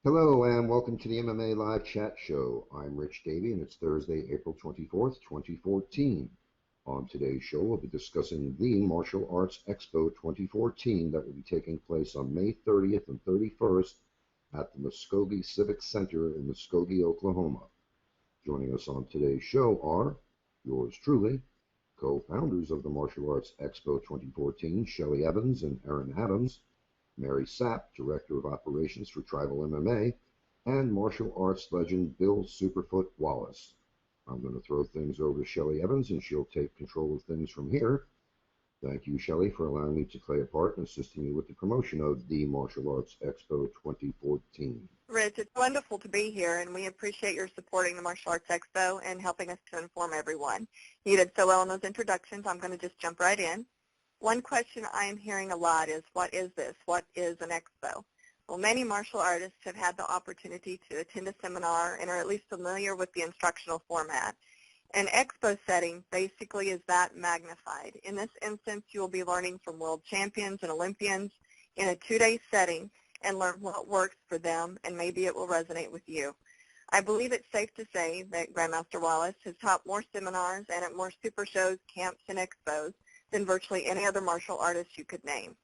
Hello and welcome to the MMA Live Chat Show. I'm Rich Davie and it's Thursday, April 24th, 2014. On today's show, we'll be discussing the Martial Arts Expo 2014 that will be taking place on May 30th and 31st at the Muskogee Civic Center in Muskogee, Oklahoma. Joining us on today's show are yours truly, co-founders of the Martial Arts Expo 2014, Shelley Evans and Erin Adams, Mary Sapp, Director of Operations for Tribal MMA, and martial arts legend Bill Superfoot Wallace. I'm going to throw things over to Shelley Evans, and she'll take control of things from here. Thank you, Shelley, for allowing me to play a part in assisting you with the promotion of the Martial Arts Expo 2014. Rich, it's wonderful to be here, and we appreciate your supporting the Martial Arts Expo and helping us to inform everyone. You did so well in those introductions. I'm going to just jump right in. One question I am hearing a lot is, what is this? What is an expo? Well, many martial artists have had the opportunity to attend a seminar and are at least familiar with the instructional format. An expo setting basically is that magnified. In this instance, you will be learning from world champions and Olympians in a 2-day setting and learn what works for them, and maybe it will resonate with you. I believe it's safe to say that Grandmaster Wallace has taught more seminars and at more super shows, camps, and expos than virtually any other martial artist you could name.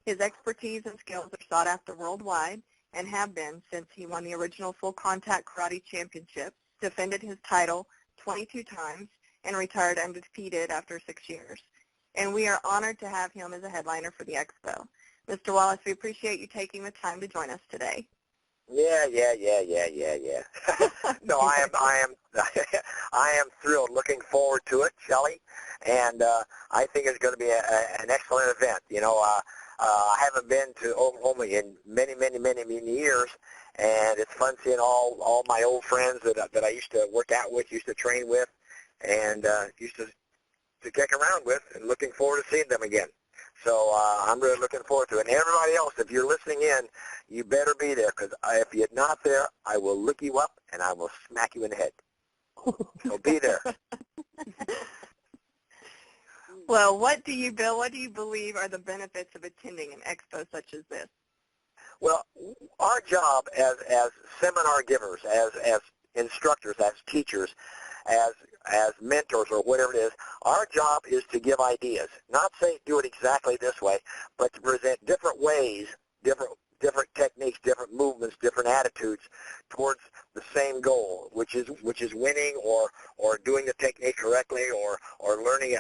His expertise and skills are sought after worldwide and have been since he won the original full contact karate championship, defended his title 22 times, and retired undefeated after 6 years. And we are honored to have him as a headliner for the expo. Mr. Wallace, we appreciate you taking the time to join us today. Yeah. No, I am thrilled. Looking forward to it, Shelley, and I think it's going to be an excellent event. You know, I haven't been to Oklahoma in many years, and it's fun seeing all my old friends that I used to work out with, used to train with, and used to kick around with, and looking forward to seeing them again. So I'm really looking forward to it. And everybody else, if you're listening in, you better be there, because if you're not there, I will look you up and I will smack you in the head. So be there. Well, Bill, what do you believe are the benefits of attending an expo such as this? Well, our job as seminar givers, as instructors, as teachers, as mentors or whatever it is, our job is to give ideas. Not say do it exactly this way, but to present different ways, different techniques, different movements, different attitudes towards the same goal, which is winning or doing the technique correctly or learning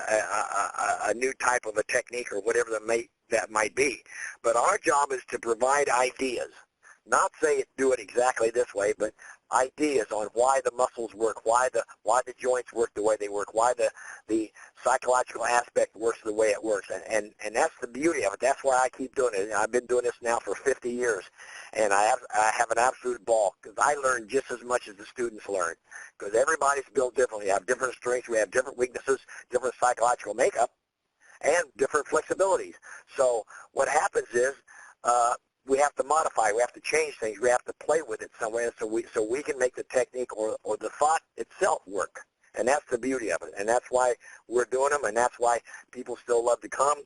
a new type of a technique or whatever that might be. But our job is to provide ideas. Not say do it exactly this way, but ideas on why the muscles work, why the joints work the way they work, why the psychological aspect works the way it works, and that's the beauty of it. That's why I keep doing it. I've been doing this now for 50 years, and I have an absolute ball, because I learn just as much as the students learn, because everybody's built differently. We have different strengths, we have different weaknesses, different psychological makeup, and different flexibilities. So what happens is we have to modify, we have to change things, we have to play with it somewhere so we can make the technique or the thought itself work. And that's the beauty of it. And that's why we're doing them, and that's why people still love to come,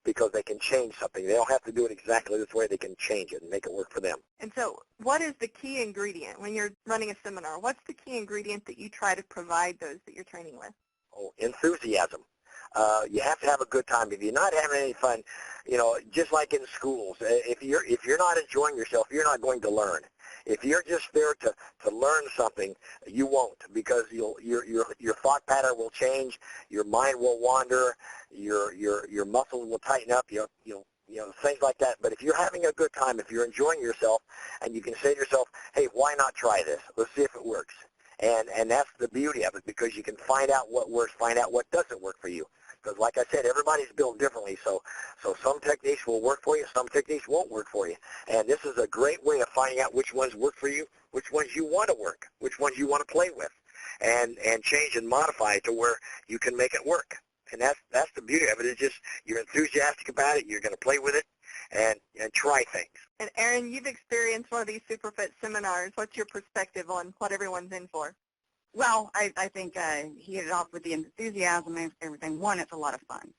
because they can change something. They don't have to do it exactly this way. They can change it and make it work for them. And so what is the key ingredient when you're running a seminar? What's the key ingredient that you try to provide those that you're training with? Oh, enthusiasm. You have to have a good time. If you're not having any fun, you know, just like in schools, if you're not enjoying yourself, you're not going to learn. If you're just there to learn something, you won't, because your thought pattern will change, your mind will wander, your muscles will tighten up, you know, things like that. But if you're having a good time, if you're enjoying yourself, and you can say to yourself, hey, why not try this? Let's see if it works. And that's the beauty of it, because you can find out what works, find out what doesn't work for you. Because like I said, everybody's built differently, so some techniques will work for you, some techniques won't work for you. And this is a great way of finding out which ones work for you, which ones you want to work, which ones you want to play with, and change and modify it to where you can make it work. And that's the beauty of it. It's just you're enthusiastic about it, you're going to play with it, and try things. And Erin, you've experienced one of these Superfoot seminars. What's your perspective on what everyone's in for? Well, I think he hit it off with the enthusiasm and everything. One, it's a lot of fun.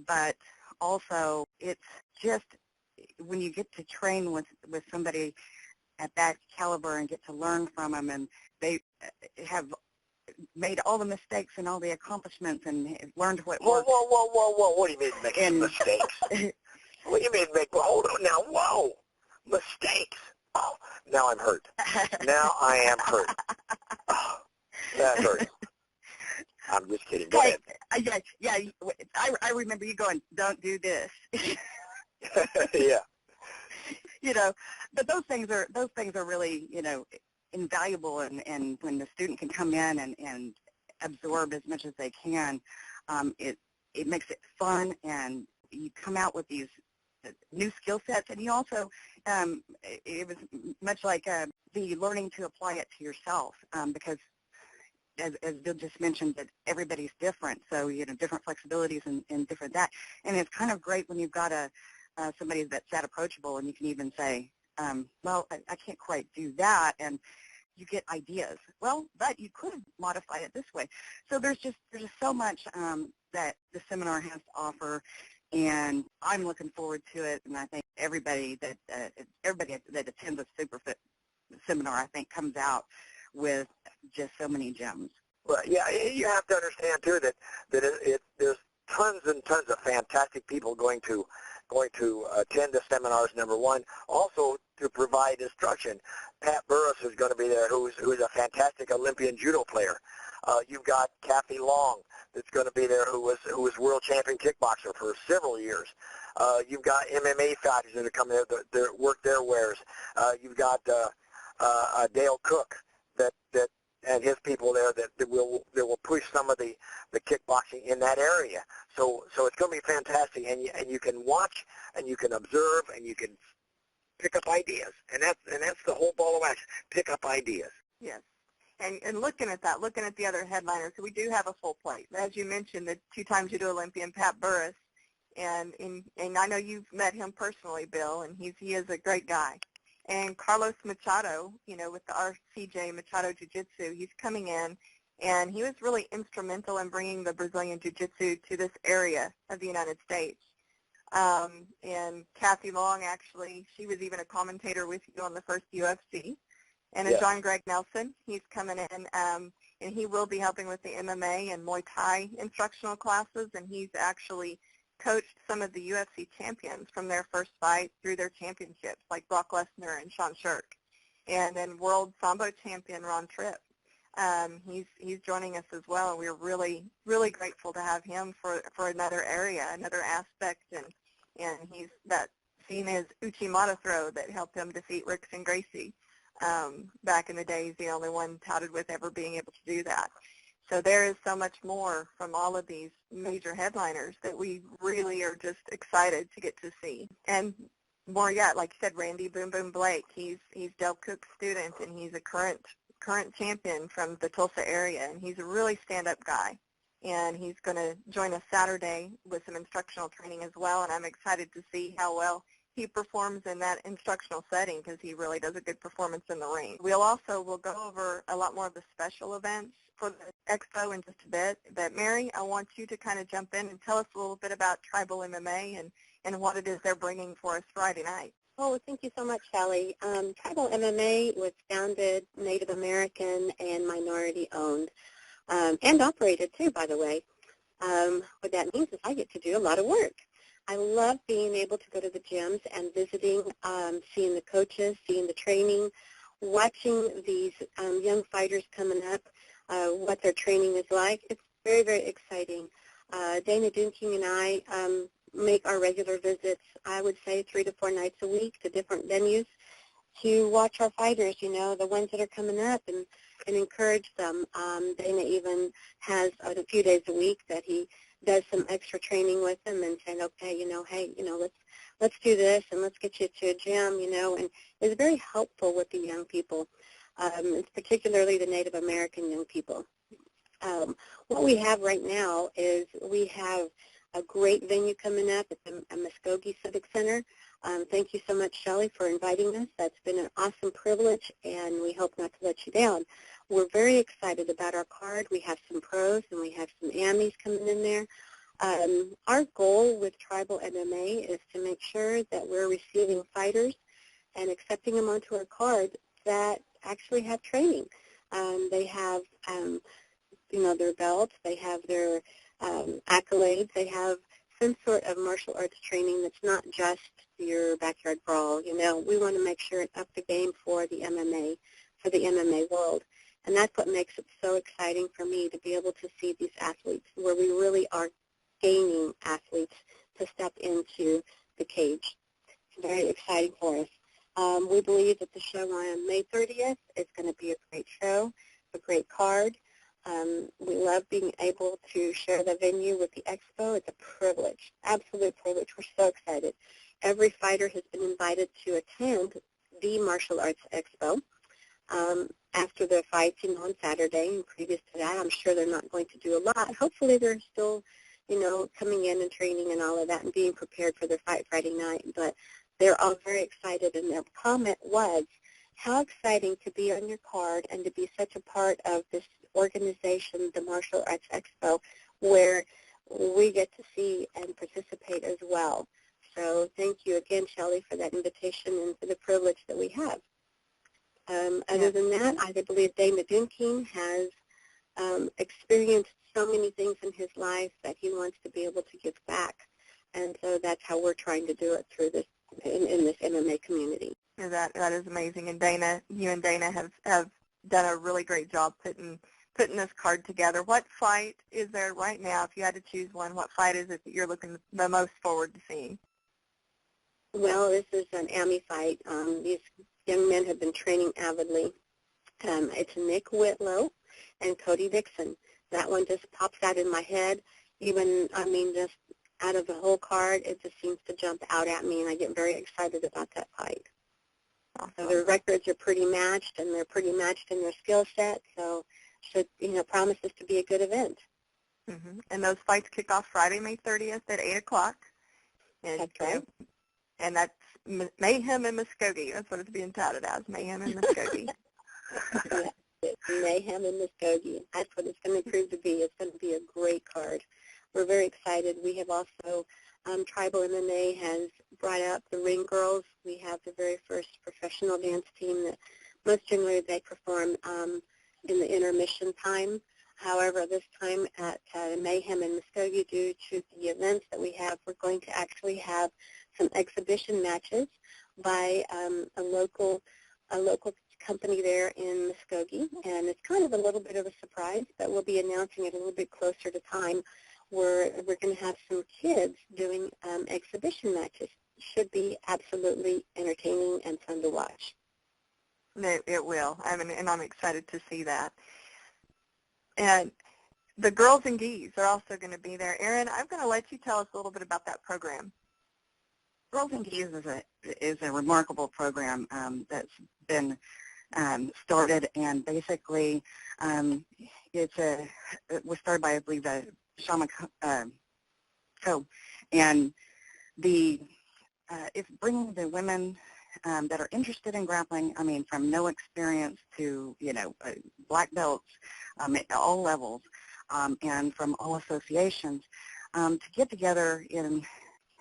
But also, it's just when you get to train with somebody at that caliber and get to learn from them, and they have made all the mistakes and all the accomplishments and learned what works. Whoa. What do you mean making mistakes? What do you mean make, hold on now, whoa. Mistakes. Oh, now I'm hurt. Now I am hurt. Oh, that hurts. I'm just kidding. Go ahead. Yeah. I remember you going, don't do this. Yeah. You know, but those things are really, you know, invaluable, and when the student can come in and absorb as much as they can, it makes it fun, and you come out with these new skill sets, and you also, it was much like the learning to apply it to yourself, because as Bill just mentioned, that everybody's different, so, you know, different flexibilities and different that, and it's kind of great when you've got somebody that's that approachable, and you can even say, well, I can't quite do that, and you get ideas. Well, but you could modify it this way. So there's just so much that the seminar has to offer, and I'm looking forward to it. And I think everybody that attends a Superfoot seminar, I think, comes out with just so many gems. Well, yeah, you have to understand too that there's tons and tons of fantastic people going to attend the seminars, number one. Also to provide instruction. Pat Burris is going to be there, who's a fantastic Olympian judo player. You've got Kathy Long that's going to be there, who was world champion kickboxer for several years. You've got MMA fighters that are coming there that work their wares. You've got Dale Cook that and his people there that will push some of the kickboxing in that area. So it's going to be fantastic, and you can watch and you can observe and you can pick up ideas, and that's the whole ball of wax. Pick up ideas. Yes. And looking at the other headliners, so we do have a full plate. As you mentioned, the two-time judo Olympian Pat Burris, and I know you've met him personally, Bill, and he is a great guy. And Carlos Machado, you know, with the RCJ Machado Jiu-Jitsu, he's coming in, and he was really instrumental in bringing the Brazilian Jiu-Jitsu to this area of the United States. And Kathy Long, actually, she was even a commentator with you on the first UFC. And Yes. Ajarn Greg Nelson, he's coming in, and he will be helping with the MMA and Muay Thai instructional classes, and he's actually coached some of the UFC champions from their first fight through their championships, like Brock Lesnar and Sean Shirk. And then world Sambo champion Ron Tripp. He's joining us as well, and we're really, really grateful to have him for another area, another aspect, and he's that seen as Uchimata throw that helped him defeat Rickson Gracie back in the days, the only one touted with ever being able to do that. So there is so much more from all of these major headliners that we really are just excited to get to see. And more yet, like you said, Randy Boom Boom Blake, he's Del Cook's student, and he's a current champion from the Tulsa area, and he's a really stand-up guy. And he's going to join us Saturday with some instructional training as well, and I'm excited to see how well he performs in that instructional setting, because he really does a good performance in the ring. We'll go over a lot more of the special events for the expo in just a bit. But Mary, I want you to kind of jump in and tell us a little bit about Tribal MMA and what it is they're bringing for us Friday night. Oh, thank you so much, Shelley. Tribal MMA was founded Native American and minority-owned, and operated, too, by the way. What that means is I get to do a lot of work. I love being able to go to the gyms and visiting, seeing the coaches, seeing the training, watching these young fighters coming up, what their training is like. It's very, very exciting. Dana Dunking and I make our regular visits, I would say 3 to 4 nights a week to different venues to watch our fighters, you know, the ones that are coming up, and encourage them. Dana even has a few days a week that he does some extra training with them and saying, okay, you know, hey, you know, let's do this and let's get you to a gym, you know, and is very helpful with the young people, particularly the Native American young people. What we have right now is we have a great venue coming up at the Muskogee Civic Center. Thank you so much, Shelley, for inviting us. That's been an awesome privilege, and we hope not to let you down. We're very excited about our card. We have some pros, and we have some Amis coming in there. Our goal with Tribal MMA is to make sure that we're receiving fighters and accepting them onto our card that actually have training. They have, their belts, they have their accolades, they have some sort of martial arts training that's not just your backyard brawl. We want to make sure it's up the game for the MMA world. And that's what makes it so exciting for me, to be able to see these athletes, where we really are gaining athletes to step into the cage. It's very exciting for us. We believe that the show on May 30th is going to be a great show, a great card. We love being able to share the venue with the expo. It's a privilege, absolute privilege. We're so excited. Every fighter has been invited to attend the Martial Arts Expo. After their fights, on Saturday, and previous to that, I'm sure they're not going to do a lot. Hopefully they're still, coming in and training and all of that and being prepared for their fight Friday night. But they're all very excited, and their comment was, how exciting to be on your card and to be such a part of this organization, the Martial Arts Expo, where we get to see and participate as well. So thank you again, Shelley, for that invitation and for the privilege that we have. Other than that, I believe Dana Dunking has experienced so many things in his life that he wants to be able to give back. And so that's how we're trying to do it through this, in this MMA community. Yeah, that is amazing. And Dana, you and Dana have done a really great job putting this card together. What fight is there right now, if you had to choose one, what fight is it that you're looking the most forward to seeing? Well, this is an AMI fight. These young men have been training avidly. It's Nick Whitlow and Cody Dixon. That one just pops out in my head. Just out of the whole card, it just seems to jump out at me, and I get very excited about that fight. Awesome. So their records are pretty matched, and they're pretty matched in their skill set, so promises to be a good event. Mm-hmm. And those fights kick off Friday, May 30th at 8 o'clock. That's right. And that's Mayhem in Muskogee. That's what it's being touted as, Mayhem in Muskogee. Yeah, it's Mayhem in Muskogee. That's what it's going to prove to be. It's going to be a great card. We're very excited. We have also, Tribal MMA has brought up the Ring Girls. We have the very first professional dance team that most generally they perform in the intermission time. However, this time at Mayhem in Muskogee, due to the events that we have, we're going to actually have some exhibition matches by a local company there in Muskogee, and it's kind of a little bit of a surprise, but we'll be announcing it a little bit closer to time, where we're going to have some kids doing exhibition matches. Should be absolutely entertaining and fun to watch. It will. And I'm excited to see that. And the Girls and Geese are also going to be there. Erin, I'm going to let you tell us a little bit about that program. Girls and Geese is a remarkable program that's been started, and basically it was started by, I believe, Shama Co. And it's bringing the women that are interested in grappling, from no experience to, black belts at all levels, and from all associations, to get together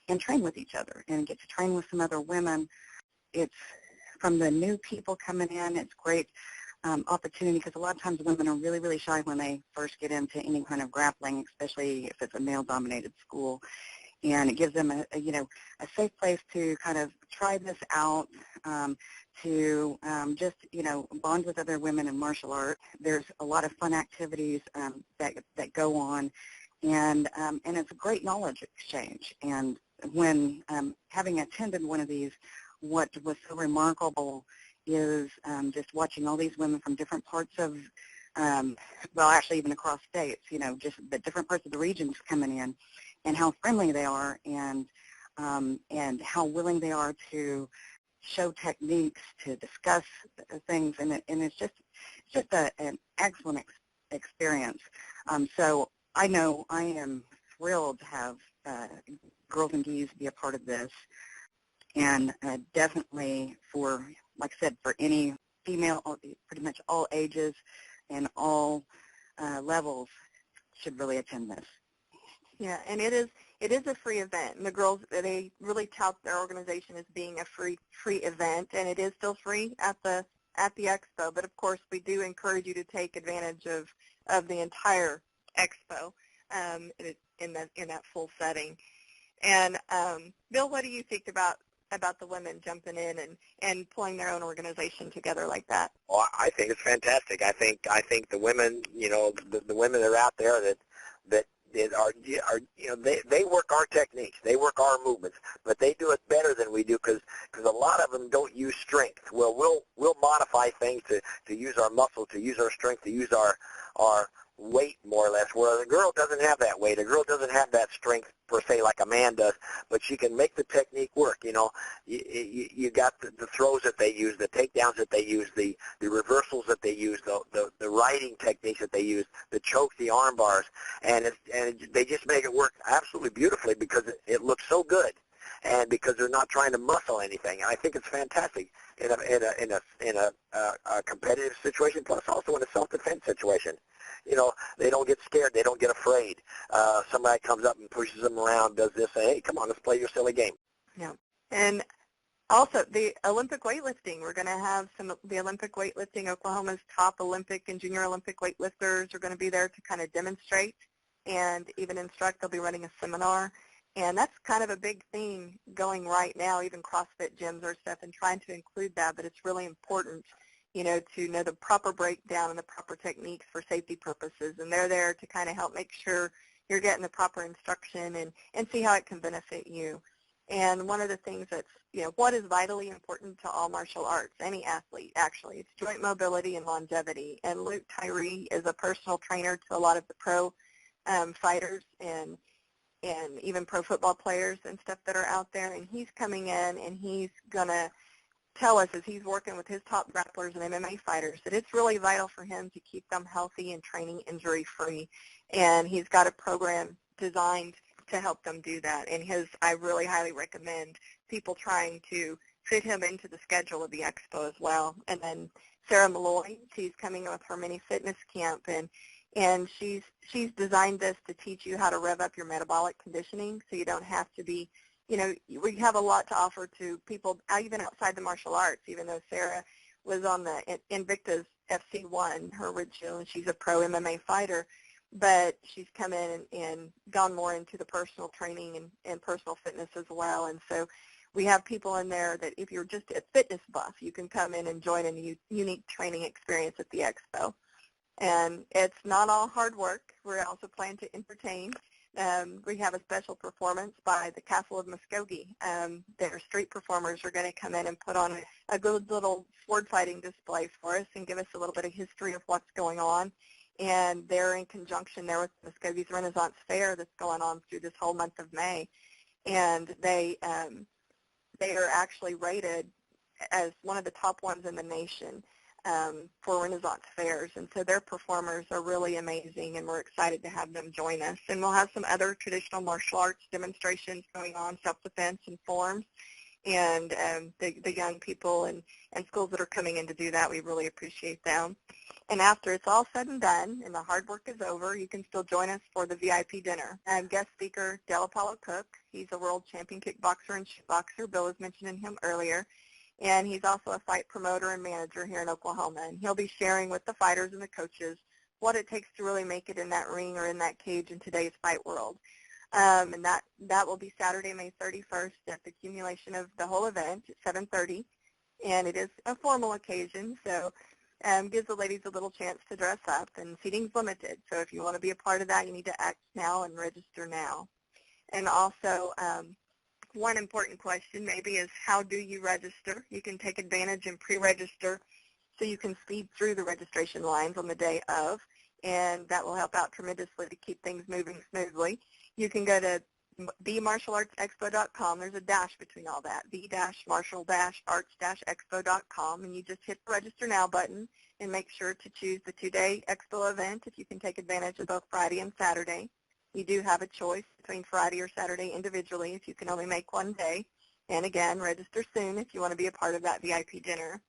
and train with each other and get to train with some other women. It's from the new people coming in. It's great opportunity, because a lot of times women are really, really shy when they first get into any kind of grappling, especially if it's a male-dominated school. And it gives them a safe place to kind of try this out, to just, bond with other women in martial art. There's a lot of fun activities that go on, and it's a great knowledge exchange. And when having attended one of these, what was so remarkable is just watching all these women from different parts of, actually even across states, just the different parts of the regions coming in, and how friendly they are, and how willing they are to show techniques, to discuss things, and it's just an excellent experience. So I know I am thrilled to have Girls and Geese be a part of this, and definitely for, like I said, for any female, pretty much all ages and all levels should really attend this. Yeah, and it it is a free event, and the girls, they really tout their organization as being a free event, and it is still free at the expo. But of course, we do encourage you to take advantage of the entire expo in that full setting. And Bill, what do you think about the women jumping in and pulling their own organization together like that? Well, I think it's fantastic. I think the women, the women that are out there that are they work our techniques, they work our movements, but they do it better than we do because a lot of them don't use strength. Well, we'll modify things to use our muscle, to use our strength, to use our weight more or less, where the girl doesn't have that weight. A girl doesn't have that strength per se like a man does, but she can make the technique work. You got the throws that they use, the takedowns that they use, the reversals that they use, the riding techniques that they use, the chokes, the arm bars, and they just make it work absolutely beautifully because it looks so good, and because they're not trying to muscle anything. And I think it's fantastic in a competitive situation, plus also in a self-defense situation. They don't get scared. They don't get afraid. Somebody comes up and pushes them around, does this, say, hey, come on, let's play your silly game. Yeah. And also the Olympic weightlifting. We're going to have the Olympic weightlifting. Oklahoma's top Olympic and junior Olympic weightlifters are going to be there to kind of demonstrate and even instruct. They'll be running a seminar. And that's kind of a big thing going right now. Even CrossFit gyms or stuff, and trying to include that. But it's really important, to know the proper breakdown and the proper techniques for safety purposes. And they're there to kind of help make sure you're getting the proper instruction and see how it can benefit you. And one of the things that's, what is vitally important to all martial arts, any athlete actually, it's joint mobility and longevity. And Tirey is a personal trainer to a lot of the pro fighters and even pro football players and stuff that are out there. And he's coming in and he's going to tell us, as he's working with his top grapplers and MMA fighters, that it's really vital for him to keep them healthy and training injury-free. And he's got a program designed to help them do that. And I really highly recommend people trying to fit him into the schedule of the expo as well. And then Sarah Maloy, she's coming in with her mini fitness camp, and she's designed this to teach you how to rev up your metabolic conditioning so you don't have to be, we have a lot to offer to people even outside the martial arts, even though Sarah was on the Invicta's FC1, her original, and she's a pro MMA fighter, but she's come in and gone more into the personal training and personal fitness as well. And so we have people in there that if you're just a fitness buff, you can come in and join a unique training experience at the expo. And it's not all hard work. We're also planning to entertain. We have a special performance by the Castle of Muskogee. Their street performers are going to come in and put on a good little sword fighting display for us and give us a little bit of history of what's going on. And they're in conjunction there with Muskogee's Renaissance Fair that's going on through this whole month of May. And they are actually rated as one of the top ones in the nation for Renaissance fairs. And so their performers are really amazing, and we're excited to have them join us. And we'll have some other traditional martial arts demonstrations going on, self-defense and forms. And the young people and schools that are coming in to do that, we really appreciate them. And after it's all said and done and the hard work is over, you can still join us for the VIP dinner. Guest speaker, Del Apollo Cook. He's a world champion kickboxer and shootboxer. Bill was mentioning him earlier. And he's also a fight promoter and manager here in Oklahoma. And he'll be sharing with the fighters and the coaches what it takes to really make it in that ring or in that cage in today's fight world. And that will be Saturday, May 31st at the accumulation of the whole event at 7:30. And it is a formal occasion, so gives the ladies a little chance to dress up. And seating's limited, so if you want to be a part of that, you need to act now and register now. And also, one important question maybe is, how do you register? You can take advantage and pre-register so you can speed through the registration lines on the day of, and that will help out tremendously to keep things moving smoothly. You can go to themartialartsexpo.com. There's a dash between all that, the-martial-arts-expo.com, and you just hit the Register Now button and make sure to choose the two-day expo event if you can take advantage of both Friday and Saturday. You do have a choice between Friday or Saturday individually if you can only make one day. And again, register soon if you want to be a part of that VIP dinner.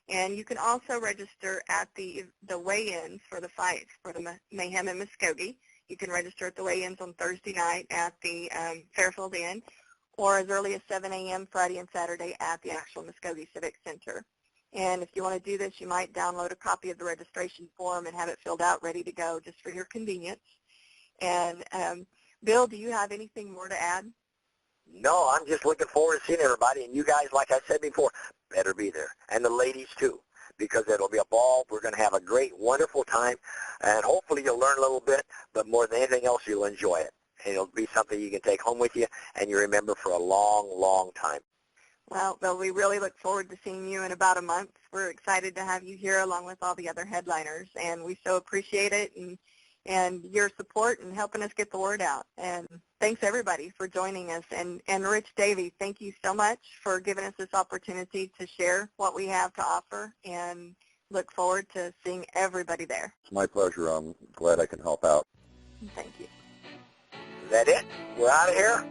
And you can also register at the weigh-ins for the fights for the Mayhem in Muskogee. You can register at the weigh-ins on Thursday night at the Fairfield Inn, or as early as 7 a.m. Friday and Saturday at the actual Muskogee Civic Center. And if you want to do this, you might download a copy of the registration form and have it filled out ready to go just for your convenience. And Bill, do you have anything more to add? No, I'm just looking forward to seeing everybody. And you guys, like I said before, better be there. And the ladies, too, because it'll be a ball. We're going to have a great, wonderful time. And hopefully you'll learn a little bit, but more than anything else, you'll enjoy it. And it'll be something you can take home with you and you remember for a long, long time. Well, Bill, we really look forward to seeing you in about a month. We're excited to have you here along with all the other headliners, and we so appreciate it and your support and helping us get the word out. And thanks, everybody, for joining us. And Rich, Davie, thank you so much for giving us this opportunity to share what we have to offer, and look forward to seeing everybody there. It's my pleasure. I'm glad I can help out. Thank you. Is that it? We're out of here?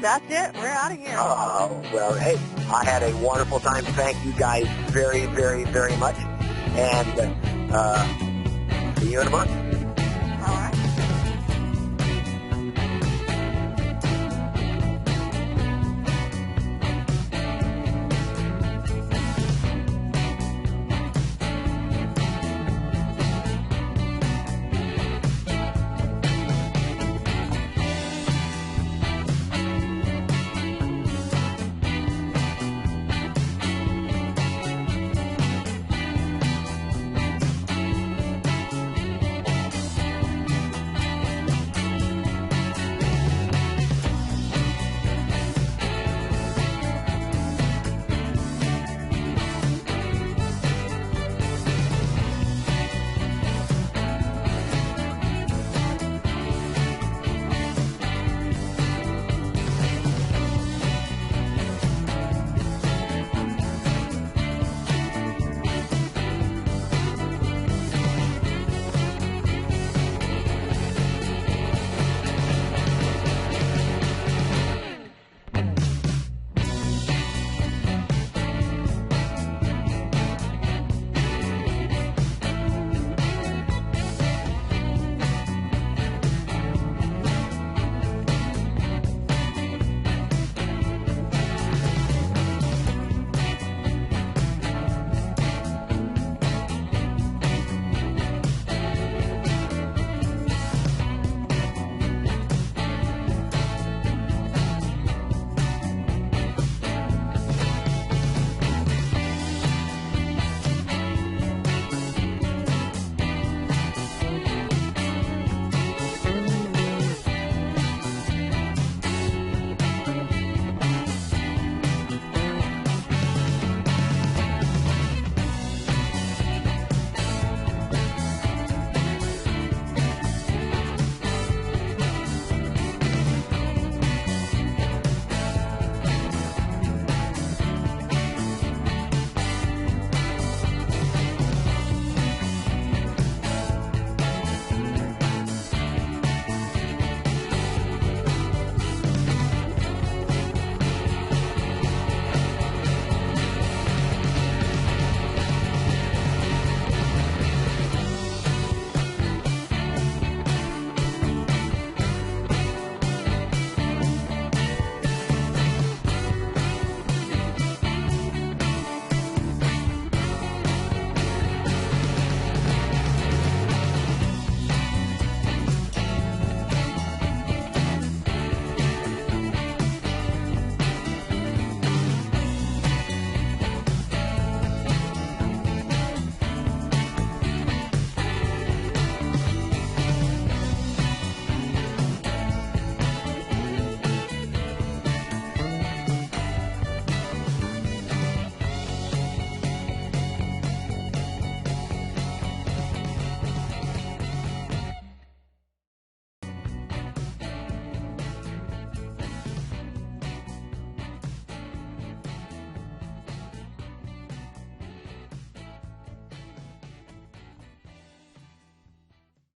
That's it. We're out of here. Well, hey, I had a wonderful time. Thank you guys very, very, very much. And see you in a month.